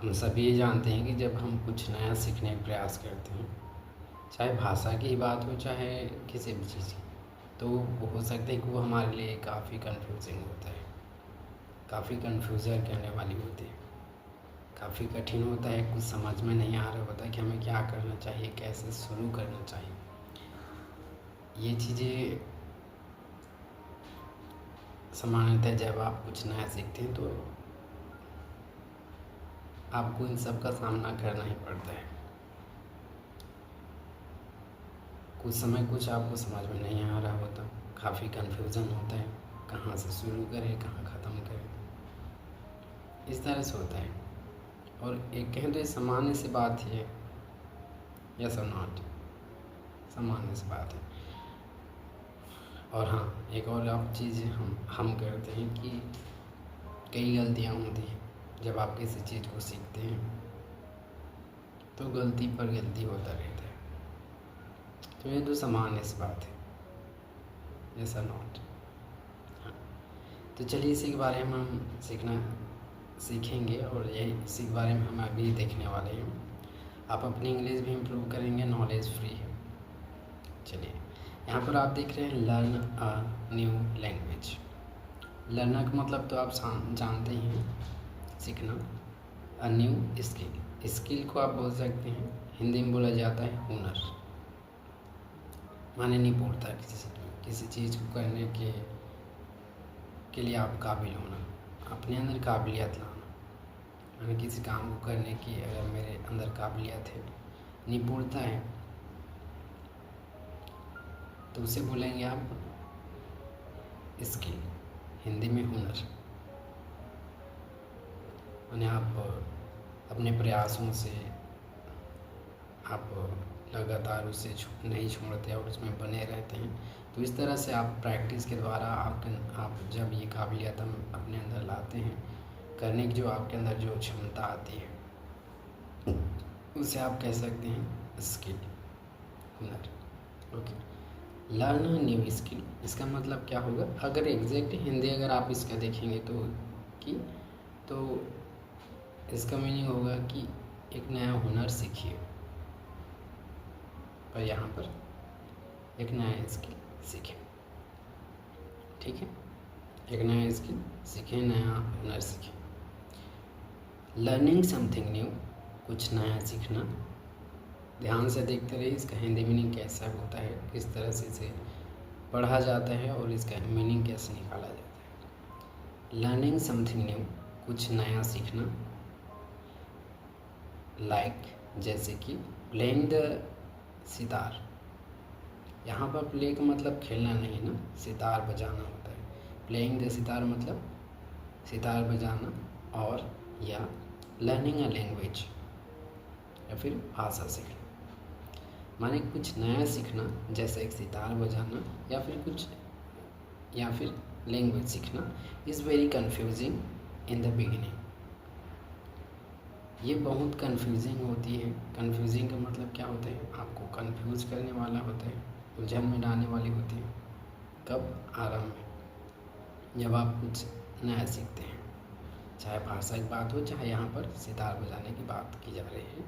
हम सभी ये जानते हैं कि जब हम कुछ नया सीखने का प्रयास करते हैं, चाहे भाषा की ही बात हो चाहे किसी भी चीज़ की, तो वो हो सकता है कि वो हमारे लिए काफ़ी कन्फ्यूजिंग होता है, काफ़ी कन्फ्यूज़न करने वाली होती है, काफ़ी कठिन होता है, कुछ समझ में नहीं आ रहा होता कि हमें क्या करना चाहिए, कैसे शुरू करना चाहिए। ये चीज़ें सामान्यतः जब आप कुछ नया सीखते हैं तो आपको इन सब का सामना करना ही पड़ता है। कुछ समय कुछ आपको समझ में नहीं आ रहा होता, काफ़ी कन्फ्यूज़न होता है, कहाँ से शुरू करें कहाँ ख़त्म करें, इस तरह से होता है। और एक कहें तो ये सामान्य सी बात ही है, यस और नॉट, सामान्य सी बात है। और हाँ, एक और आप चीज़ हम करते हैं कि कई गलतियाँ होती हैं जब आप किसी चीज़ को सीखते हैं, तो गलती पर गलती होता रहता है। तो ये तो सामान्य सी बात है, यस और नॉट। हाँ, तो चलिए इसी के बारे में हम सीखेंगे और यही इसी के बारे में हम अभी देखने वाले हैं। आप अपनी इंग्लिश भी इम्प्रूव करेंगे, नॉलेज फ्री है। चलिए, यहाँ पर आप देख रहे हैं learn a new language. Learner का मतलब तो आप जानते ही हैं, सीखना। अ न्यू स्किल, स्किल को आप बोल सकते हैं, हिंदी में बोला जाता है हुनर, माने निपुणता, किसी चीज़ को करने के लिए आप काबिल होना, अपने अंदर काबिलियत लाना, यानी किसी काम को करने की अगर मेरे अंदर काबिलियत है, निपुणता है, तो उसे बोलेंगे आप स्किल, हिंदी में हुनर। यानी आप अपने प्रयासों से आप लगातार उसे नहीं छोड़ते और उसमें बने रहते हैं। तो इस तरह से आप प्रैक्टिस के द्वारा आप जब ये काबिलियत हम अपने अंदर लाते हैं, करने की जो आपके अंदर जो क्षमता आती है, उसे आप कह सकते हैं स्किल, हुनर। ओके, लर्न न्यू स्किल, इसका मतलब क्या होगा? अगर एग्जैक्ट हिंदी अगर आप इसका देखेंगे तो इसका मीनिंग होगा कि एक नया हुनर सीखिए, और यहाँ पर एक नया स्किल सीखें। ठीक है, एक नया स्किल सीखें, नया हुनर सीखें। लर्निंग समथिंग न्यू, कुछ नया सीखना। ध्यान से देखते रहिए इसका हिंदी मीनिंग कैसा होता है, किस तरह से इसे पढ़ा जाता है और इसका मीनिंग कैसे निकाला जाता है। लर्निंग समथिंग न्यू, कुछ नया सीखना। लाइक जैसे कि प्लेइंग द सितार, यहाँ पर प्ले का मतलब खेलना नहीं ना, सितार बजाना होता है। प्लेइंग द सितार मतलब सितार बजाना, और या लर्निंग अ लैंग्वेज, या फिर भाषा सीखना, माने कुछ नया सीखना, जैसे एक सितार बजाना या फिर लैंग्वेज सीखना। Is very confusing in the beginning, ये बहुत कन्फ्यूजिंग होती है। कन्फ्यूजिंग का मतलब क्या होता है? आपको कन्फ्यूज करने वाला होता है, उलझन में डालने वाली होती है। कब? आरंभ में, जब आप कुछ नया सीखते हैं, चाहे भाषा की बात हो, चाहे यहाँ पर सितार बजाने की बात की जा रही है,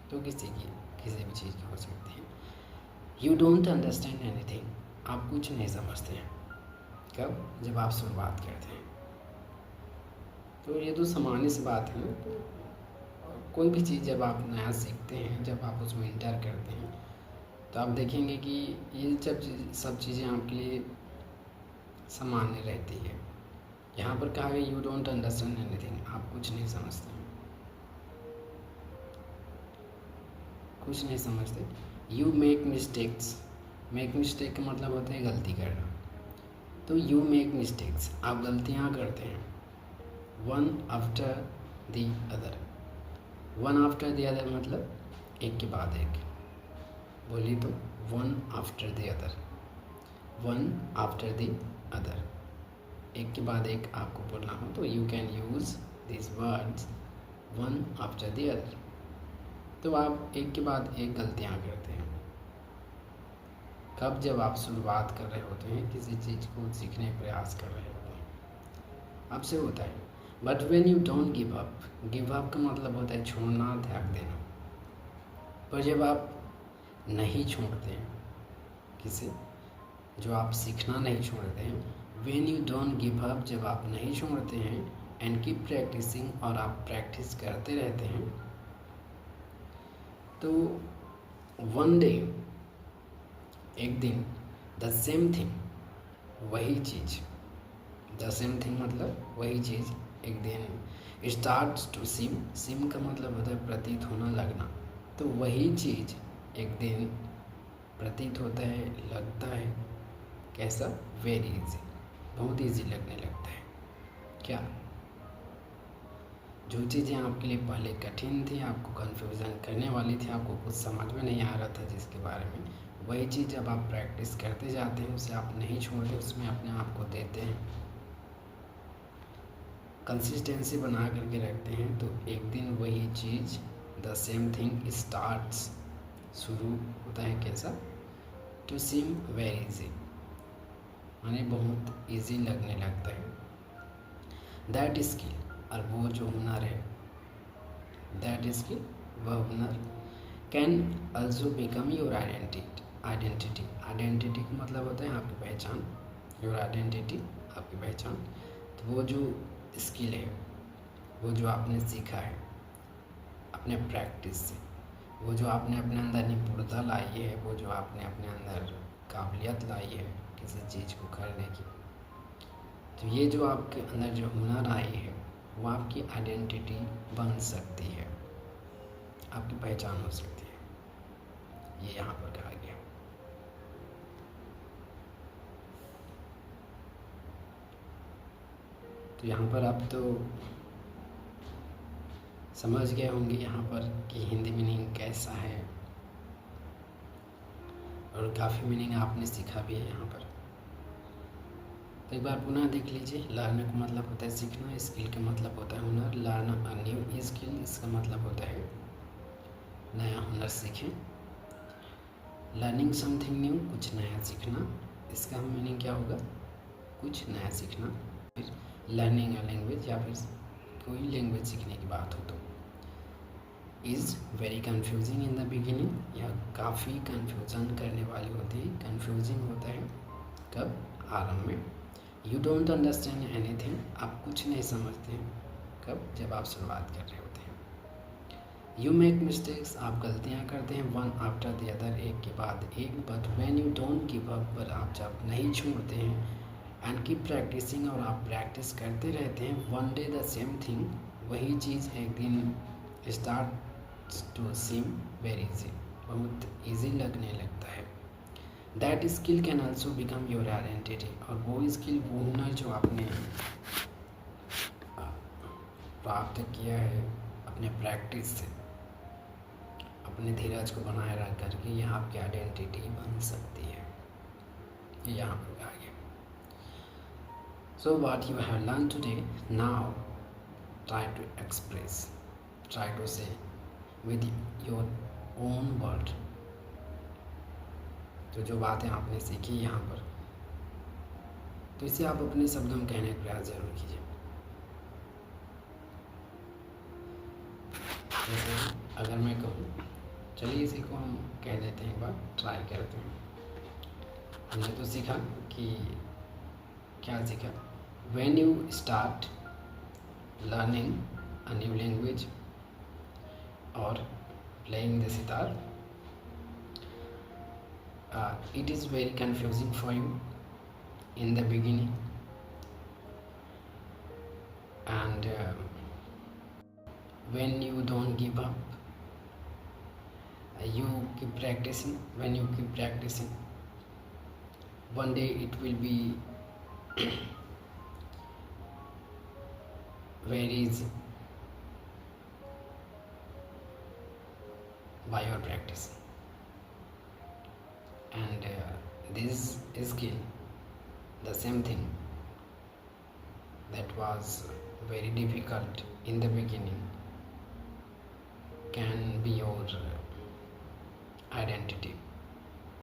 तो किसी भी चीज़ की हो सकती है। यू डोंट अंडरस्टैंड एनीथिंग, आप कुछ नहीं समझते हैं। कब? जब आप शुरुआत करते हैं। तो ये तो सामान्य सी बात है ना। तो कोई भी चीज़ जब आप नया सीखते हैं, जब आप उसमें इंटर करते हैं, तो आप देखेंगे कि ये सब चीज़ें आपके लिए सामान्य रहती है। यहाँ पर कहा गया यू डोंट अंडरस्टैंड एनीथिंग, आप कुछ नहीं समझते हैं, कुछ नहीं समझते। You make mistakes, make mistake का मतलब होता है गलती करना। तो यू मेक मिस्टेक्स, आप गलतियाँ करते हैं। One after the other, one after the other मतलब एक के बाद एक, बोली तो one after the other, one after the other, एक के बाद एक आपको बोलना हो तो you can use this words one after the other. तो आप एक के बाद एक गलतियाँ करते हैं। कब? जब आप शुरुआत कर रहे होते हैं, किसी चीज़ को सीखने का प्रयास कर रहे होते हैं, आपसे होता है। But when you don't give up का मतलब होता है छोड़ना, त्याग देना। पर जब आप नहीं छोड़ते हैं किसी, जो आप सीखना नहीं छोड़ते हैं, when you don't give up, जब आप नहीं छोड़ते हैं, एंड कीप प्रैक्टिसिंग, और आप प्रैक्टिस करते रहते हैं, तो वन डे, एक दिन, द सेम थिंग, वही चीज़, द सेम थिंग मतलब वही चीज़, एक दिन स्टार्ट टू सिम का मतलब होता है प्रतीत होना, लगना। तो वही चीज़ एक दिन प्रतीत होता है, लगता है कैसा, वेरी इजी, बहुत इजी लगने लगता है। क्या? जो चीज़ें आपके लिए पहले कठिन थी, आपको कन्फ्यूज़न करने वाली थी, आपको कुछ समझ में नहीं आ रहा था जिसके बारे में, वही चीज़ जब आप प्रैक्टिस करते जाते हैं, उसे आप नहीं छोड़ते, उसमें अपने आप को देते हैं, कंसिस्टेंसी बना करके रखते हैं, तो एक दिन वही चीज़, द सेम थिंग स्टार्ट्स, शुरू होता है कैसा, टू सीम वेरी इजी, माने बहुत इजी लगने लगता है। दैट स्किल, और वो जो हुनर है, दैट स्किल, वह हुनर, can also become your identity. Identity का मतलब होता है आपकी पहचान, योर आइडेंटिटी, आपकी पहचान। तो वो जो स्किल है, वो जो आपने सीखा है अपने प्रैक्टिस से, वो जो आपने अपने अंदर निपुणता लाई है, वो जो आपने अपने अंदर काबिलियत लाई है किसी चीज़ को करने की, तो ये जो आपके अंदर जो हुनर आई है, वो आपकी आइडेंटिटी बन सकती है, आपकी पहचान हो सकती है, ये यहाँ पर कहा गया। तो यहाँ पर आप तो समझ गए होंगे यहाँ पर कि हिंदी मीनिंग कैसा है, और काफ़ी मीनिंग आपने सीखा भी है यहाँ पर। तो एक बार पुनः देख लीजिए। लर्न का मतलब होता है सीखना, स्किल का मतलब होता है हुनर, लर्न अ न्यू स्किल, इसका मतलब होता है नया हुनर सीखें। लर्निंग समथिंग न्यू, कुछ नया सीखना, इसका मीनिंग क्या होगा, कुछ नया सीखना। फिर लर्निंग अ लैंग्वेज, या फिर कोई लैंग्वेज सीखने की बात हो तो is very confusing in the beginning, यह काफ़ी कन्फ्यूज़न करने वाली होती है, कन्फ्यूजिंग होता है कब, आरंभ में। यू डोंट अंडरस्टैंड एनीथिंग, आप कुछ नहीं समझते हैं, कब, जब आप शुरुआत कर रहे होते हैं। यू मेक मिस्टेक्स, आप गलतियाँ करते हैं, वन आफ्टर द अदर, एक के बाद एक। But when you don't give up, पर आप जब नहीं छोड़ते हैं, एंड कीप प्रैक्टिसिंग, और आप प्रैक्टिस करते रहते हैं, one day the same thing, वही चीज़ एक दिन start to seem very easy, बहुत इजी लगने लगता है। That skill can also become your identity, और वो स्किल, वो हुनर जो आपने प्राप्त किया है अपने प्रैक्टिस से, अपने धीरज को बनाए रख करके, यह आपकी आइडेंटिटी बन सकती है, ये यहाँ पर कहा गया। So what you have learn today, now try to express, try to say with your own word, तो जो बातें आपने सीखी यहाँ पर, तो इसे आप अपने शब्दों में कहने का प्रयास जरूर कीजिए। जैसे अगर मैं कहूँ, चलिए इसी को हम कह देते हैं, एक बार ट्राई करते हैं। हमने तो सीखा कि क्या सीखा, when you start learning a new language और playing the sitar, it is very confusing for you in the beginning, and when you don't give up, you keep practicing. When you keep practicing, one day it will be very easy by your practice. And this skill, the same thing that was very difficult in the beginning, can be your identity.